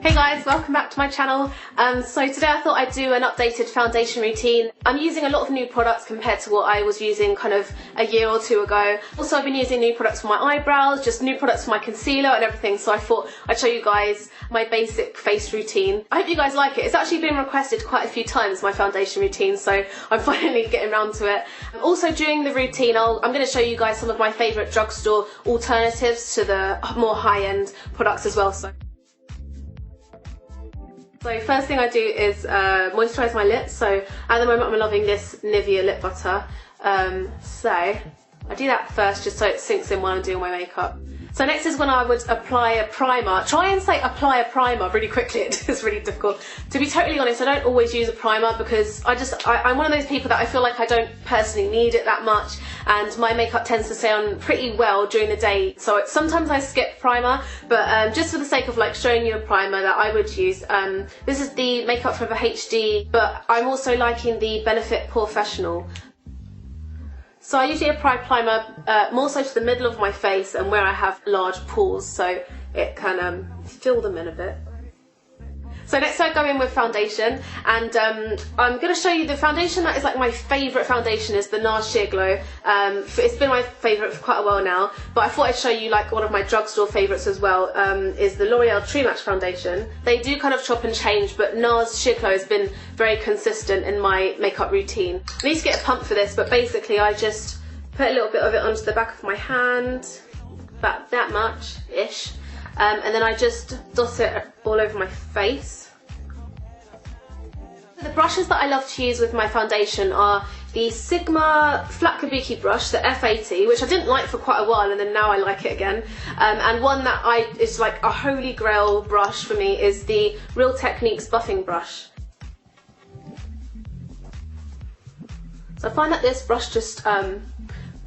Hey guys, welcome back to my channel. So today I thought I'd do an updated foundation routine. I'm using a lot of new products compared to what I was using kind of a year or two ago. Also, I've been using new products for my eyebrows, just new products for my concealer and everything, so I thought I'd show you guys my basic face routine. I hope you guys like it. It's actually been requested quite a few times, my foundation routine, so I'm finally getting around to it. Also, during the routine, I'm going to show you guys some of my favourite drugstore alternatives to the more high-end products as well. So first thing I do is moisturise my lips. So at the moment I'm loving this Nivea lip butter. So I do that first just so it sinks in while I'm doing my makeup. So next is when I would apply a primer. Try and say apply a primer really quickly, it's really difficult. To be totally honest, I don't always use a primer because I'm one of those people that I feel like I don't personally need it that much, and my makeup tends to stay on pretty well during the day. So sometimes I skip primer, but just for the sake of like showing you a primer that I would use, this is the Makeup Forever HD, but I'm also liking the Benefit Professional. So I usually apply primer more so to the middle of my face and where I have large pores, so it can fill them in a bit. So next I go in with foundation, and I'm going to show you the foundation that is like my favourite foundation is the NARS Sheer Glow. It's been my favourite for quite a while now, but I thought I'd show you like one of my drugstore favourites as well, is the L'Oreal True Match foundation. They do kind of chop and change, but NARS Sheer Glow has been very consistent in my makeup routine. I need to get a pump for this, but basically I just put a little bit of it onto the back of my hand, about that much-ish. And then I just dot it all over my face. The brushes that I love to use with my foundation are the Sigma Flat Kabuki brush, the F80, which I didn't like for quite a while and then now I like it again. And one that is like a holy grail brush for me is the Real Techniques buffing brush. So I find that this brush just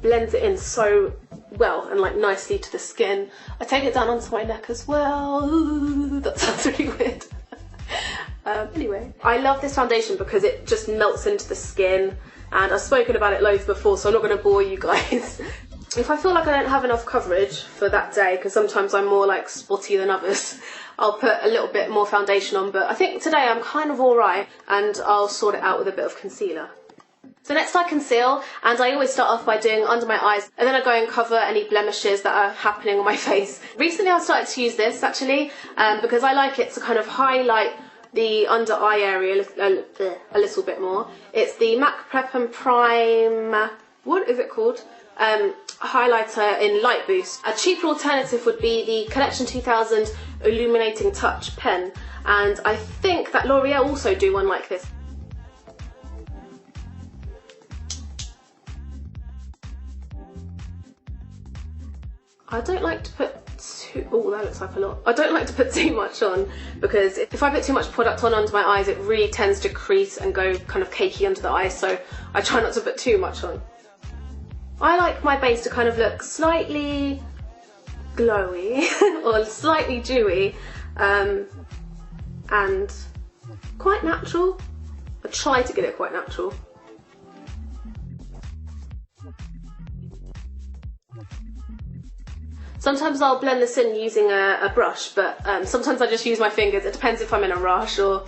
blends it in so well and like nicely to the skin. I take it down onto my neck as well. Ooh, that sounds really weird. Anyway, I love this foundation because it just melts into the skin, and I've spoken about it loads before, so I'm not going to bore you guys. If I feel like I don't have enough coverage for that day, because sometimes I'm more like spotty than others, I'll put a little bit more foundation on, but I think today I'm kind of alright, and I'll sort it out with a bit of concealer. So next I conceal, and I always start off by doing under my eyes, and then I go and cover any blemishes that are happening on my face. Recently I've started to use this actually, because I like it to kind of highlight the under eye area a little bit more. It's the MAC Prep and Prime, what is it called? Highlighter in Light Boost. A cheaper alternative would be the Collection 2000 Illuminating Touch pen, and I think that L'Oreal also do one like this. I don't like to put oh, that looks like a lot. I don't like to put too much on, because if I put too much product on under my eyes, it really tends to crease and go kind of cakey under the eyes, so I try not to put too much on. I like my base to kind of look slightly glowy or slightly dewy, and quite natural. I try to get it quite natural. Sometimes I'll blend this in using a brush, but sometimes I just use my fingers. It depends if I'm in a rush or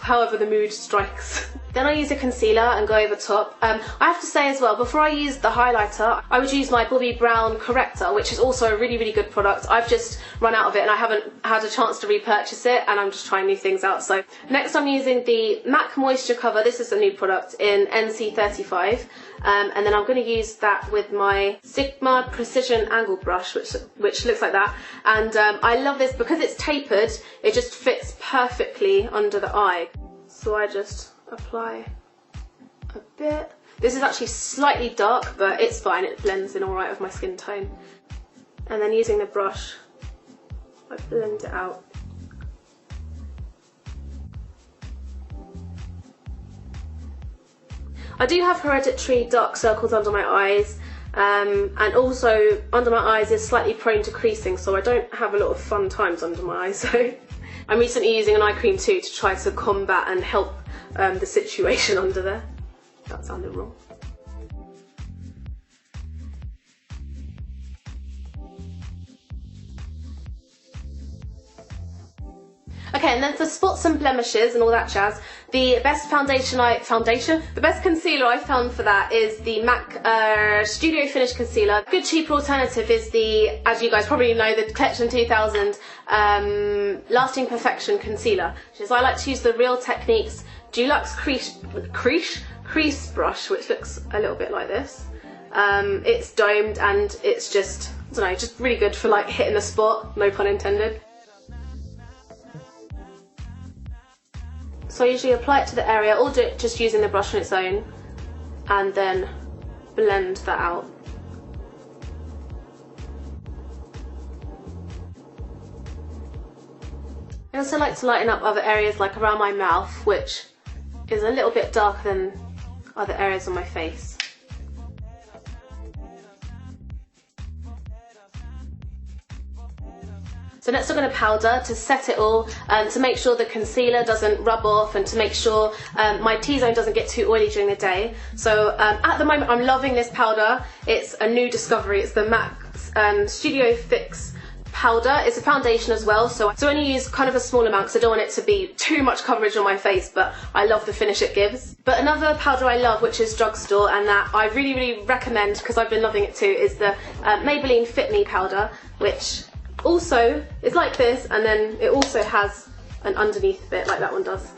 however the mood strikes. Then I use a concealer and go over top. I have to say as well, before I use the highlighter, I would use my Bobbi Brown corrector, which is also a really, really good product. I've just run out of it and I haven't had a chance to repurchase it, and I'm just trying new things out. So next I'm using the MAC Moisture Cover. This is a new product in NC35. And then I'm going to use that with my Sigma Precision Angle Brush, which looks like that. And I love this because it's tapered, it just fits perfectly under the eye. So I just apply a bit. This is actually slightly dark, but it's fine, it blends in alright with my skin tone. And then using the brush, I blend it out. I do have hereditary dark circles under my eyes, and also under my eyes is slightly prone to creasing, so I don't have a lot of fun times under my eyes. So I'm recently using an eye cream too to try to combat and help the situation under there. That sounded wrong. Okay, and then for spots and blemishes and all that jazz, the best the best concealer I found for that is the MAC Studio Finish Concealer. A good cheaper alternative is the, as you guys probably know, the Collection 2000 Lasting Perfection Concealer, which is I like to use the Real Techniques Dulux Crease Brush, which looks a little bit like this. It's domed and it's just, I don't know, just really good for like hitting the spot, no pun intended. So I usually apply it to the area, or do it just using the brush on its own, and then blend that out. I also like to lighten up other areas like around my mouth, which is a little bit darker than other areas on my face. So next I'm going to powder to set it all, to make sure the concealer doesn't rub off and to make sure my T-zone doesn't get too oily during the day. So at the moment I'm loving this powder. It's a new discovery. It's the MAC Studio Fix powder. It's a foundation as well, so I only use kind of a small amount because I don't want it to be too much coverage on my face, but I love the finish it gives. But another powder I love, which is drugstore, and that I really recommend because I've been loving it too, is the Maybelline Fit Me powder, which also is like this, and then it also has an underneath bit like that one does.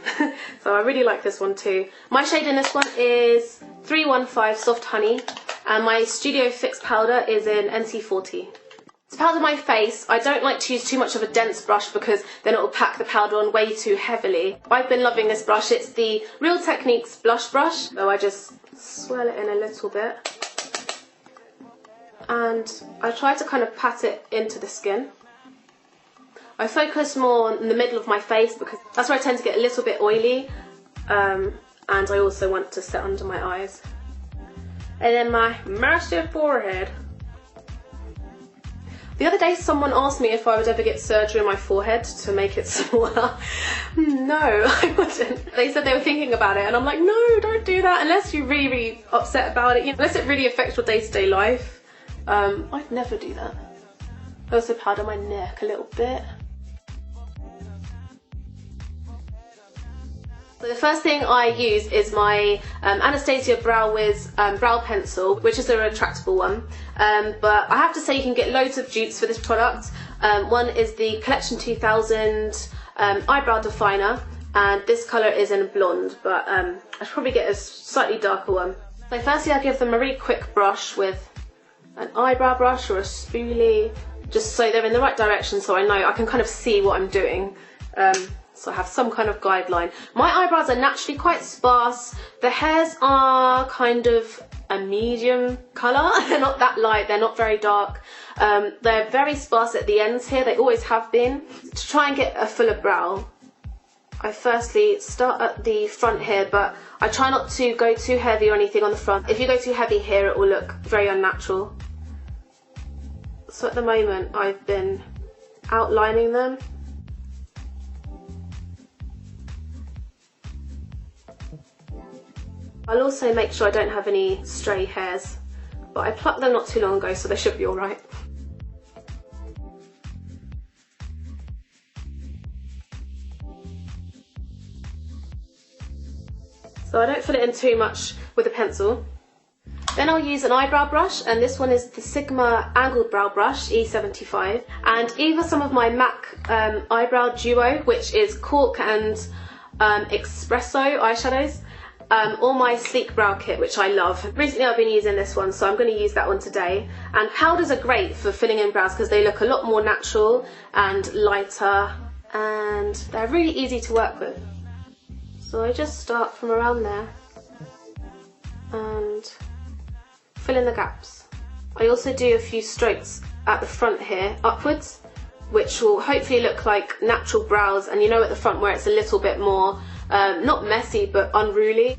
So I really like this one too. My shade in this one is 315 Soft Honey, and my Studio Fix powder is in NC40. To powder my face, I don't like to use too much of a dense brush because then it will pack the powder on way too heavily. I've been loving this brush. It's the Real Techniques blush brush, so I just swirl it in a little bit. And I try to kind of pat it into the skin. I focus more in the middle of my face because that's where I tend to get a little bit oily, and I also want to set under my eyes. And then my massive forehead. The other day someone asked me if I would ever get surgery on my forehead to make it smaller. No, I wouldn't. They said they were thinking about it and I'm like, no, don't do that unless you're really upset about it. Unless it really affects your day-to-day life. I'd never do that. I also powder my neck a little bit. So the first thing I use is my Anastasia Brow Wiz brow pencil, which is a retractable one. But I have to say you can get loads of dupes for this product. One is the Collection 2000 Eyebrow Definer, and this colour is in blonde, but I should probably get a slightly darker one. So firstly I'll give them a really quick brush with an eyebrow brush or a spoolie, just so they're in the right direction so I know I can kind of see what I'm doing. So I have some kind of guideline. My eyebrows are naturally quite sparse. The hairs are kind of a medium colour. They're not that light, they're not very dark. They're very sparse at the ends here, they always have been. To try and get a fuller brow, I firstly start at the front here, but I try not to go too heavy or anything on the front. If you go too heavy here, it will look very unnatural. So at the moment, I've been outlining them. I'll also make sure I don't have any stray hairs, but I plucked them not too long ago, so they should be alright. So I don't fill it in too much with a pencil. Then I'll use an eyebrow brush, and this one is the Sigma Angled Brow Brush E75, and either some of my MAC eyebrow duo, which is Cork and Espresso eyeshadows, or my Sleek Brow Kit, which I love. Recently I've been using this one, so I'm going to use that one today. And powders are great for filling in brows because they look a lot more natural and lighter, and they're really easy to work with. So I just start from around there and fill in the gaps. I also do a few strokes at the front here, upwards, which will hopefully look like natural brows, and you know at the front where it's a little bit more not messy but unruly.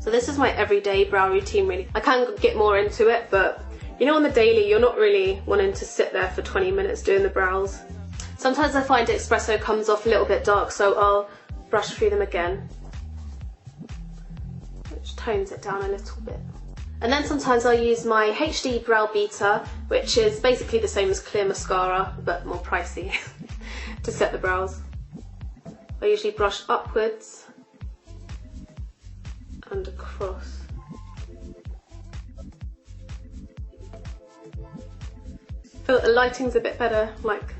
So this is my everyday brow routine really. I can get more into it, but you know on the daily you're not really wanting to sit there for 20 minutes doing the brows. Sometimes I find espresso comes off a little bit dark, so I'll brush through them again, which tones it down a little bit. And then sometimes I'll use my HD brow beater, which is basically the same as clear mascara, but more pricey, to set the brows. I usually brush upwards and across. I feel that the lighting's a bit better, like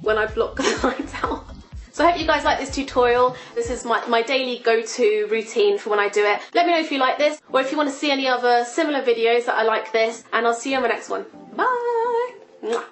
when I block the lights out. So I hope you guys like this tutorial. This is my daily go-to routine for when I do it. Let me know if you like this, or if you want to see any other similar videos that are like this, and I'll see you on the next one. Bye! Mwah.